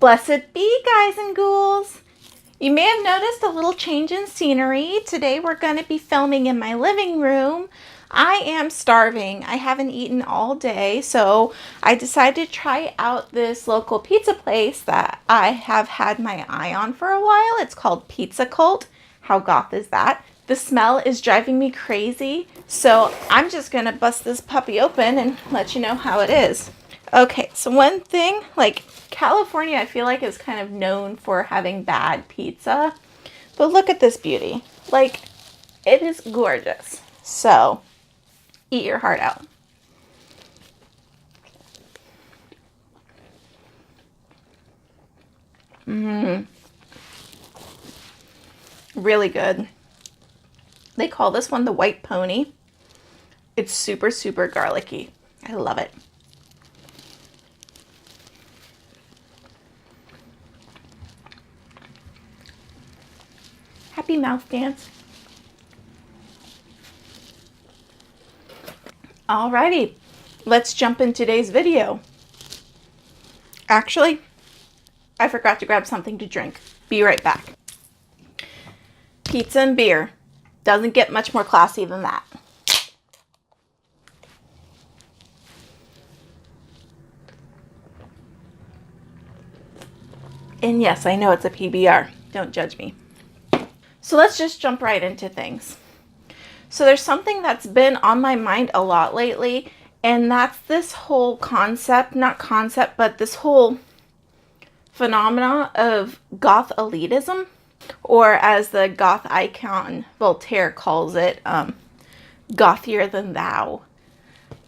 Blessed be, guys and ghouls. You may have noticed a little change in scenery. Today we're going to be filming in my living room. I am starving. I haven't eaten all day, so I decided to try out this local pizza place that I have had my eye on for a while. It's called Pizza Cult. How goth is that? The smell is driving me crazy, so I'm just going to bust this puppy open and let you know how it is. Okay, so one thing, like California, I feel like is kind of known for having bad pizza, but look at this beauty. Like, it is gorgeous. So, eat your heart out. Really good. They call this one the White Pony. It's super, super garlicky. I love it. Happy mouth dance. Alrighty, let's jump in today's video. Actually, I forgot to grab something to drink. Be right back. Pizza and beer. Doesn't get much more classy than that. And yes, I know it's a PBR. Don't judge me. So let's just jump right into things. So there's something that's been on my mind a lot lately, and that's this whole concept, not concept, but this whole phenomena of Goth Elitism, or as the Goth icon Voltaire calls it, Gothier Than Thou.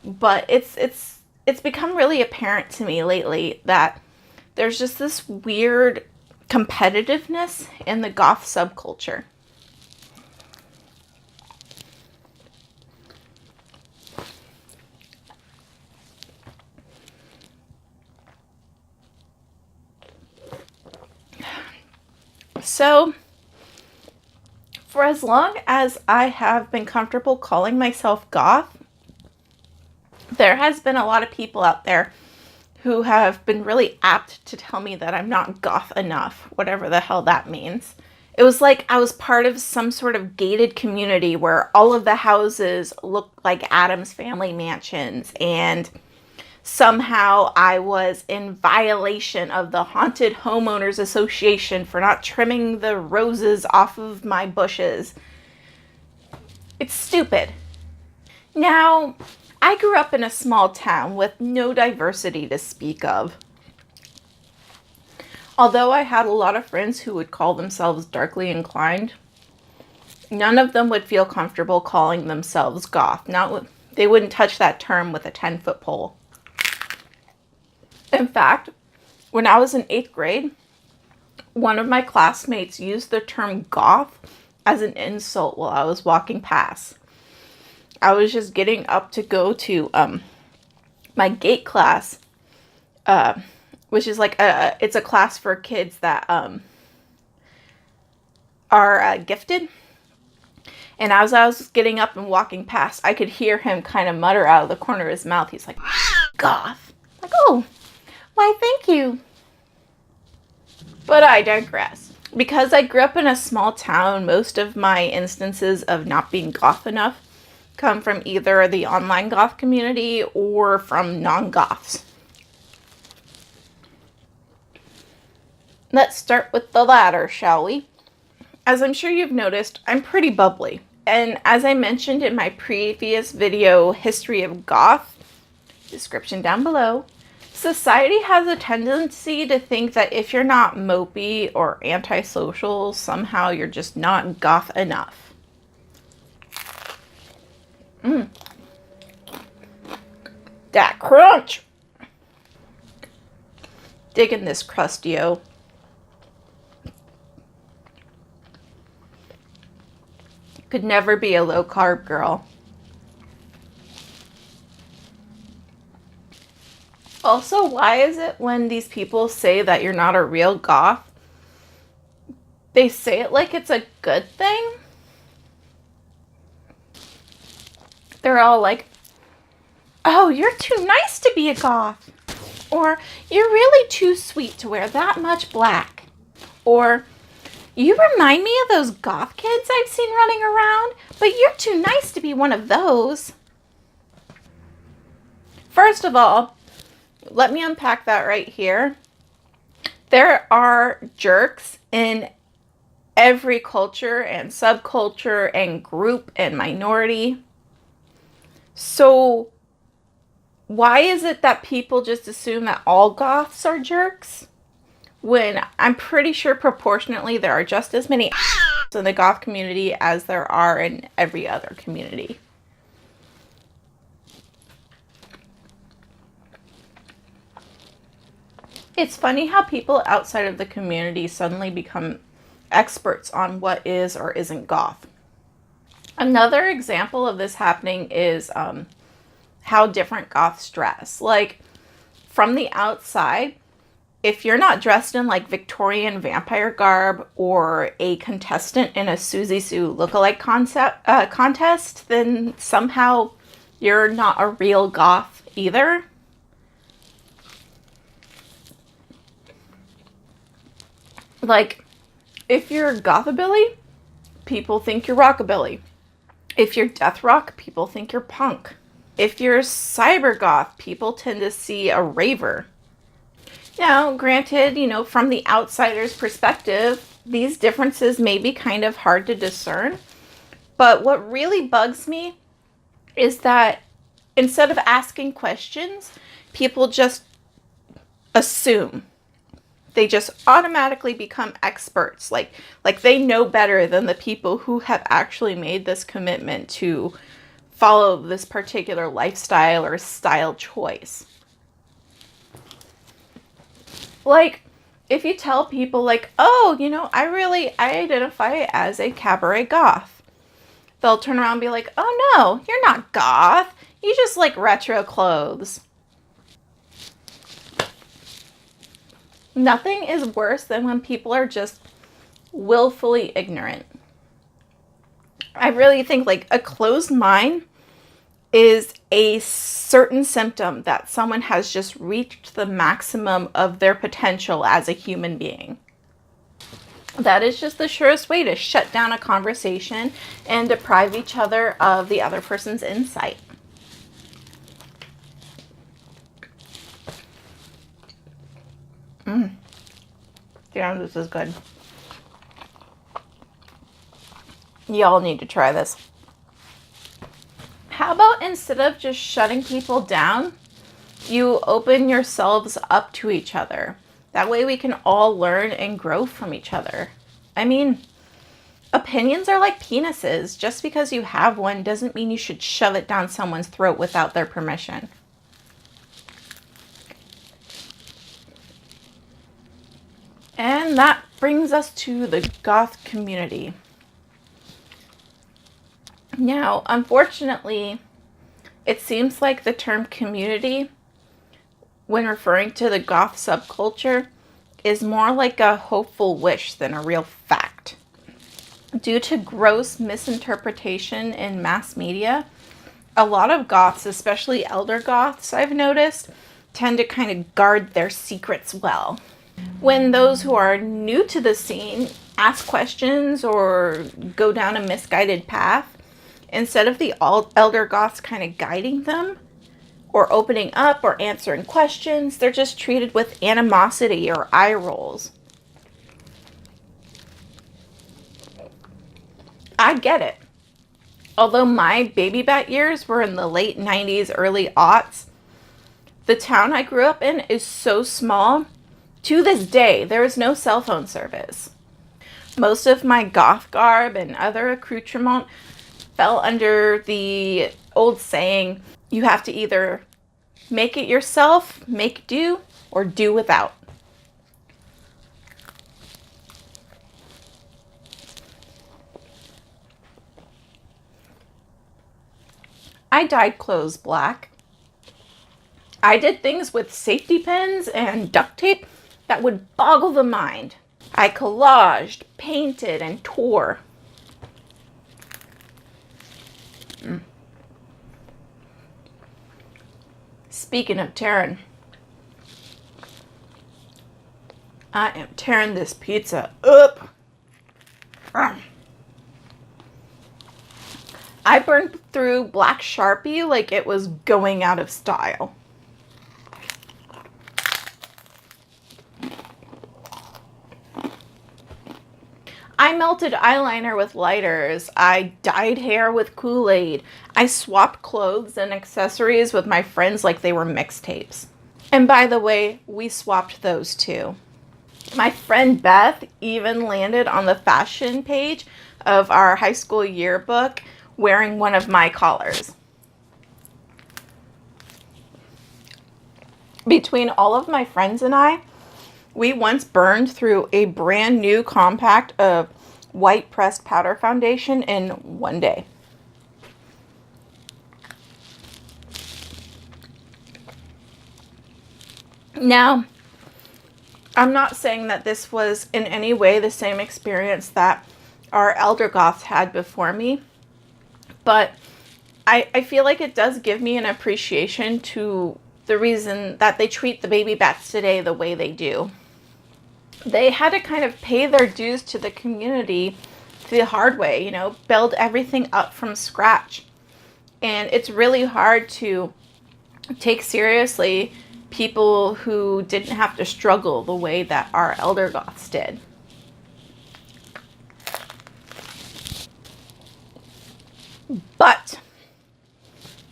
But it's become really apparent to me lately that there's just this weird competitiveness in the goth subculture. So, for as long as I have been comfortable calling myself goth, there has been a lot of people out there who have been really apt to tell me that I'm not goth enough, whatever the hell that means. It was like I was part of some sort of gated community where all of the houses looked like Addams Family mansions, and somehow I was in violation of the Haunted Homeowners Association for not trimming the roses off of my bushes. It's stupid. Now, I grew up in a small town with no diversity to speak of. Although I had a lot of friends who would call themselves darkly inclined, none of them would feel comfortable calling themselves goth. They wouldn't touch that term with a 10-foot pole. In fact, when I was in 8th grade, one of my classmates used the term goth as an insult while I was walking past. I was just getting up to go to my gate class, which is like it's a class for kids that are gifted. And as I was getting up and walking past, I could hear him kind of mutter out of the corner of his mouth. He's like, goth. Like, oh, why, thank you. But I digress. Because I grew up in a small town, most of my instances of not being goth enough come from either the online goth community or from non-goths. Let's start with the latter, shall we? As I'm sure you've noticed, I'm pretty bubbly. And as I mentioned in my previous video, History of Goth, description down below, society has a tendency to think that if you're not mopey or antisocial, somehow you're just not goth enough. That crunch! Digging this crustio. Could never be a low carb girl. Also, why is it when these people say that you're not a real goth, they say it like it's a good thing? They're all like, oh, you're too nice to be a goth. Or, you're really too sweet to wear that much black. Or, you remind me of those goth kids I've seen running around, but you're too nice to be one of those. First of all, let me unpack that right here. There are jerks in every culture and subculture and group and minority. So why is it that people just assume that all goths are jerks? When I'm pretty sure proportionately there are just as many in the goth community as there are in every other community. It's funny how people outside of the community suddenly become experts on what is or isn't goth. Another example of this happening is how different goths dress. Like, from the outside, if you're not dressed in like Victorian vampire garb or a contestant in a Susie Sue lookalike contest, then somehow you're not a real goth either. Like, if you're gothabilly, people think you're rockabilly. If you're death rock, people think you're punk. If you're cyber goth, people tend to see a raver. Now, granted, from the outsider's perspective, these differences may be kind of hard to discern. But what really bugs me is that instead of asking questions, people just assume. They just automatically become experts. Like they know better than the people who have actually made this commitment to follow this particular lifestyle or style choice. Like, if you tell people like, oh, I identify as a cabaret goth. They'll turn around and be like, oh no, you're not goth. You just like retro clothes. Nothing is worse than when people are just willfully ignorant. I really think like a closed mind is a certain symptom that someone has just reached the maximum of their potential as a human being. That is just the surest way to shut down a conversation and deprive each other of the other person's insight. Yeah, this is good. Y'all need to try this. How about instead of just shutting people down, you open yourselves up to each other? That way we can all learn and grow from each other. I mean, opinions are like penises. Just because you have one doesn't mean you should shove it down someone's throat without their permission. And that brings us to the goth community. Now, unfortunately, it seems like the term community, when referring to the goth subculture, is more like a hopeful wish than a real fact. Due to gross misinterpretation in mass media, a lot of goths, especially elder goths, I've noticed, tend to kind of guard their secrets well. When those who are new to the scene ask questions or go down a misguided path, instead of the elder goths kind of guiding them or opening up or answering questions, they're just treated with animosity or eye rolls. I get it. Although my baby bat years were in the late 90s, early aughts, the town I grew up in is so small. To this day, there is no cell phone service. Most of my goth garb and other accoutrement fell under the old saying, you have to either make it yourself, make do, or do without. I dyed clothes black. I did things with safety pins and duct tape that would boggle the mind. I collaged, painted, and tore. Speaking of tearing, I am tearing this pizza up. I burned through black Sharpie like it was going out of style. I melted eyeliner with lighters. I dyed hair with Kool-Aid. I swapped clothes and accessories with my friends like they were mixtapes. And by the way, we swapped those too. My friend Beth even landed on the fashion page of our high school yearbook wearing one of my collars. Between all of my friends and I, we once burned through a brand new compact of white pressed powder foundation in one day. Now, I'm not saying that this was in any way the same experience that our elder goths had before me, but I feel like it does give me an appreciation to the reason that they treat the baby bats today the way they do. They had to kind of pay their dues to the community the hard way, you know, build everything up from scratch. And it's really hard to take seriously people who didn't have to struggle the way that our elder goths did. But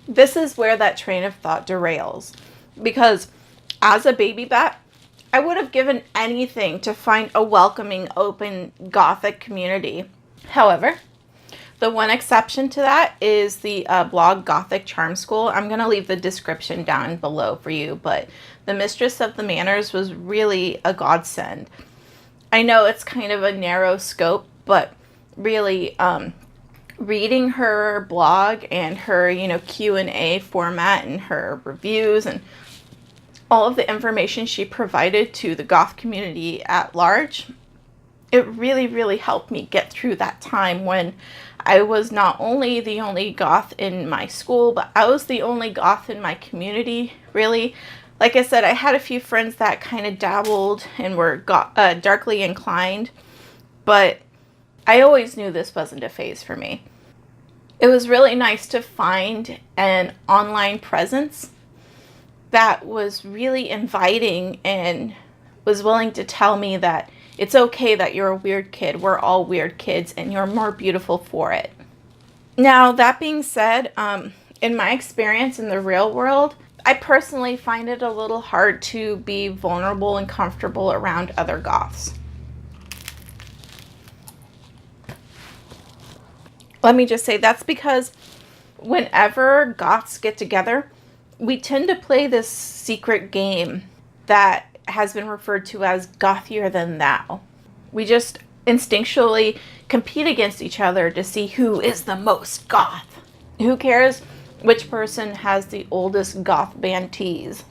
this is where that train of thought derails, because as a baby bat, I would have given anything to find a welcoming, open Gothic community. However, the one exception to that is the blog Gothic Charm School. I'm going to leave the description down below for you, but the Mistress of the Manors was really a godsend. I know it's kind of a narrow scope, but really reading her blog and her, Q&A format and her reviews and all of the information she provided to the goth community at large, it really, really helped me get through that time when I was not only the only goth in my school, but I was the only goth in my community, really. Like I said, I had a few friends that kind of dabbled and were darkly inclined, but I always knew this wasn't a phase for me. It was really nice to find an online presence that was really inviting and was willing to tell me that it's okay that you're a weird kid. We're all weird kids and you're more beautiful for it. Now, that being said, in my experience in the real world, I personally find it a little hard to be vulnerable and comfortable around other goths. Let me just say that's because whenever goths get together, we tend to play this secret game that has been referred to as Gothier Than Thou. We just instinctually compete against each other to see who is the most goth. Who cares which person has the oldest goth band tees?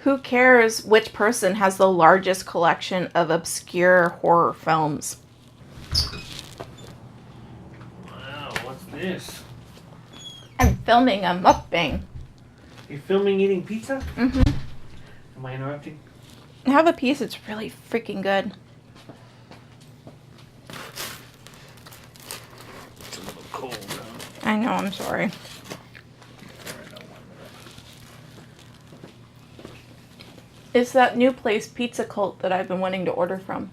Who cares which person has the largest collection of obscure horror films? Wow, what's this? I'm filming a mukbang. You're filming eating pizza? Mm-hmm. Am I interrupting? Have a piece. It's really freaking good. It's a little cold, huh? I know. I'm sorry. It's that new place, Pizza Cult, that I've been wanting to order from.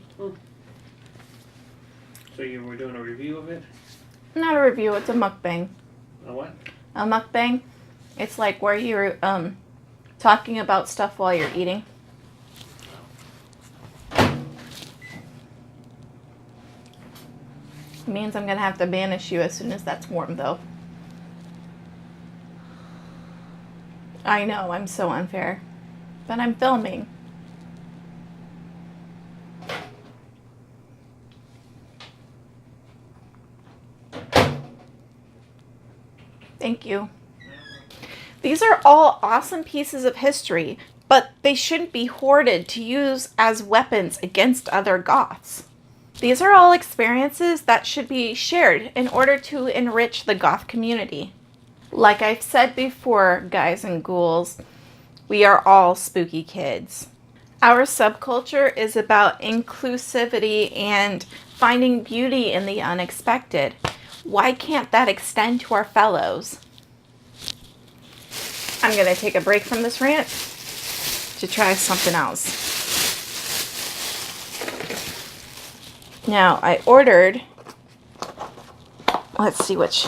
So you were doing a review of it? Not a review. It's a mukbang. A what? A mukbang. It's like where you're talking about stuff while you're eating. It means I'm going to have to banish you as soon as that's warm, though. I know, I'm so unfair. But I'm filming. Thank you. These are all awesome pieces of history, but they shouldn't be hoarded to use as weapons against other goths. These are all experiences that should be shared in order to enrich the goth community. Like I've said before, guys and ghouls, we are all spooky kids. Our subculture is about inclusivity and finding beauty in the unexpected. Why can't that extend to our fellows? I'm going to take a break from this rant to try something else. Now, I ordered, let's see which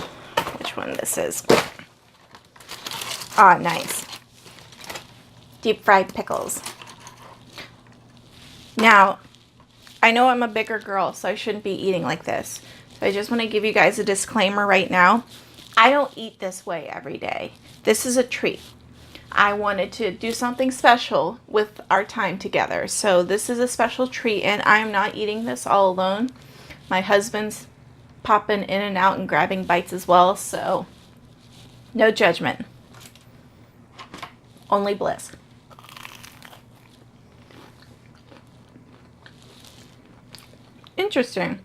one this is. Ah, nice. Deep fried pickles. Now, I know I'm a bigger girl, so I shouldn't be eating like this. So I just want to give you guys a disclaimer right now. I don't eat this way every day. This is a treat. I wanted to do something special with our time together. So this is a special treat, and I'm not eating this all alone. My husband's popping in and out and grabbing bites as well, so no judgment. Only bliss. Interesting.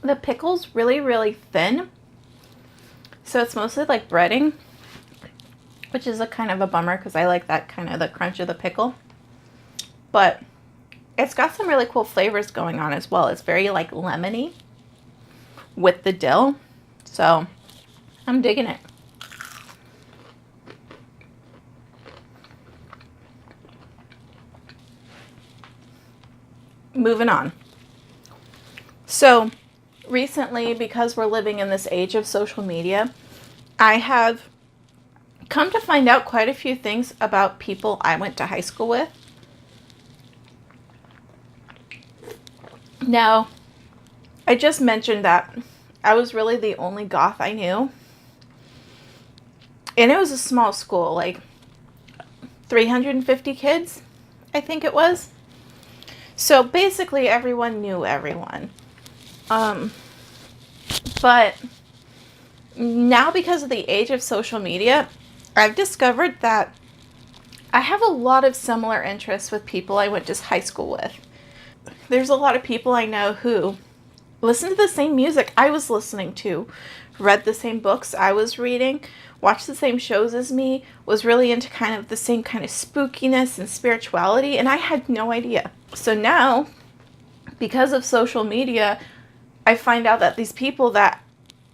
The pickle's really, really thin. So it's mostly like breading, which is a kind of a bummer because I like that kind of the crunch of the pickle. But it's got some really cool flavors going on as well. It's very like lemony with the dill. So I'm digging it. Moving on. So recently, because we're living in this age of social media, I have come to find out quite a few things about people I went to high school with. Now, I just mentioned that I was really the only goth I knew. And it was a small school, like 350 kids, I think it was. So basically everyone knew everyone. But now, because of the age of social media, I've discovered that I have a lot of similar interests with people I went to high school with. There's a lot of people I know who listen to the same music I was listening to, read the same books I was reading, watched the same shows as me, was really into kind of the same kind of spookiness and spirituality, and I had no idea. So now, because of social media, I find out that these people that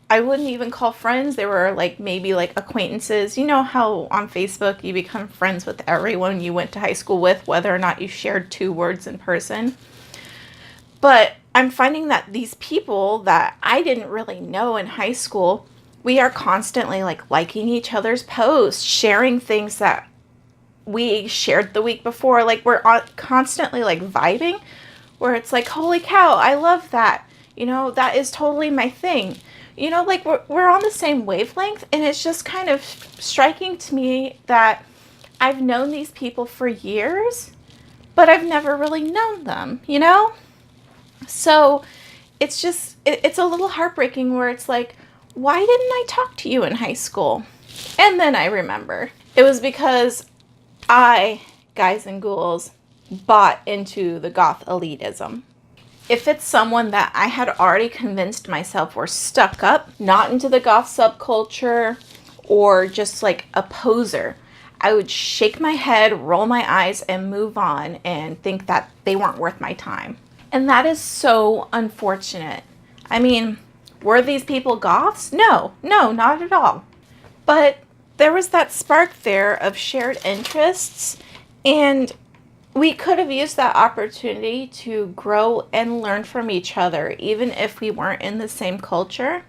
I wouldn't even call friends, they were like maybe like acquaintances. You know how on Facebook you become friends with everyone you went to high school with, whether or not you shared 2 words in person. But I'm finding that these people that I didn't really know in high school, we are constantly like liking each other's posts, sharing things that we shared the week before. Like we're constantly like vibing, where it's like, holy cow, I love that. You know, that is totally my thing. You know, like we're on the same wavelength, and it's just kind of striking to me that I've known these people for years, but I've never really known them, you know? So it's just, it's a little heartbreaking where it's like, why didn't I talk to you in high school? And then I remember it was because I, Guys and Ghouls, bought into the Goth Elitism. If it's someone that I had already convinced myself were stuck up, not into the goth subculture, or just like a poser, I would shake my head, roll my eyes, and move on and think that they weren't worth my time. And that is so unfortunate. I mean, were these people goths? No, not at all. But there was that spark there of shared interests, and we could have used that opportunity to grow and learn from each other, even if we weren't in the same culture.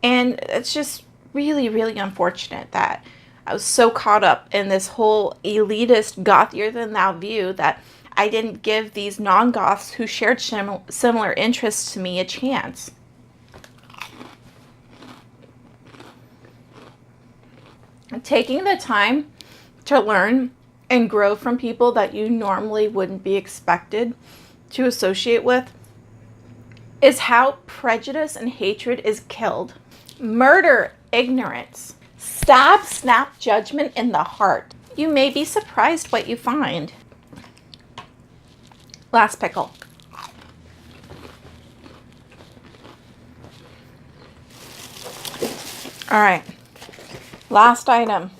And it's just really, really unfortunate that I was so caught up in this whole elitist Gothier Than Thou view that I didn't give these non-goths who shared similar interests to me a chance. Taking the time to learn and grow from people that you normally wouldn't be expected to associate with is how prejudice and hatred is killed. Murder ignorance. Stab, snap judgment in the heart. You may be surprised what you find. Last pickle. All right. Last item.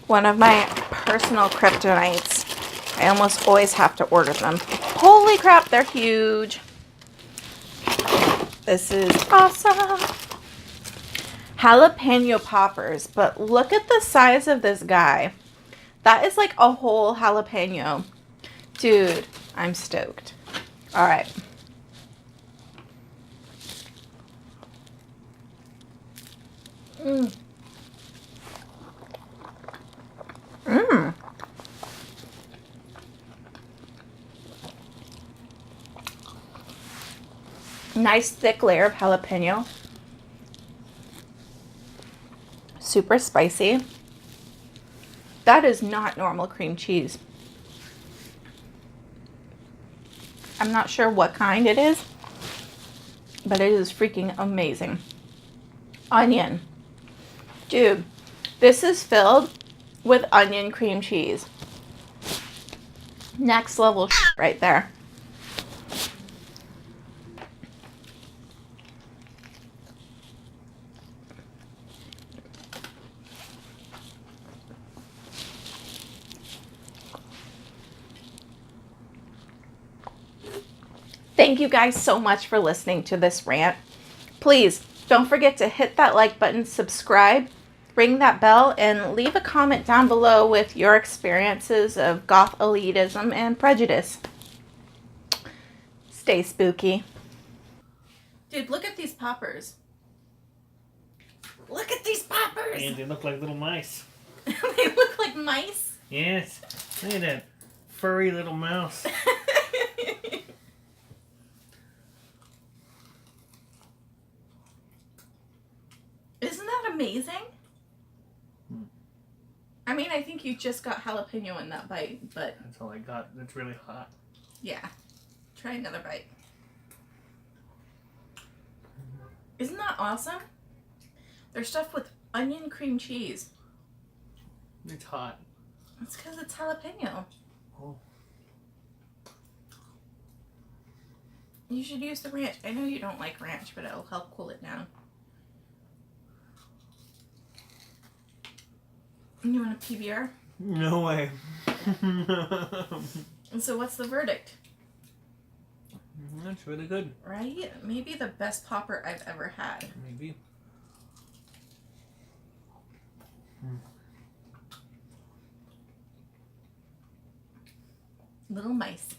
One of my personal kryptonites. I almost always have to order them. Holy crap, they're huge. This is awesome. Jalapeno poppers, but look at the size of this guy. That is like a whole jalapeno. Dude, I'm stoked. All right. Mmm. Mmm. Nice thick layer of jalapeno. Super spicy. That is not normal cream cheese. I'm not sure what kind it is, but it is freaking amazing. Onion. Dude, this is filled with onion cream cheese. Next level shit right there. Thank you guys so much for listening to this rant. Please don't forget to hit that like button, subscribe, ring that bell, and leave a comment down below with your experiences of goth elitism and prejudice. Stay spooky. Dude, look at these poppers. Look at these poppers! And they look like little mice. They look like mice? Yes. Look at that furry little mouse. Isn't that amazing? I mean, I think you just got jalapeno in that bite, but... That's all I got. It's really hot. Yeah. Try another bite. Isn't that awesome? They're stuffed with onion cream cheese. It's hot. It's because it's jalapeno. Oh. You should use the ranch. I know you don't like ranch, but it'll help cool it down. You want a PBR? No way. And so what's the verdict? That's really good. Right? Maybe the best popper I've ever had. Maybe. Little mice.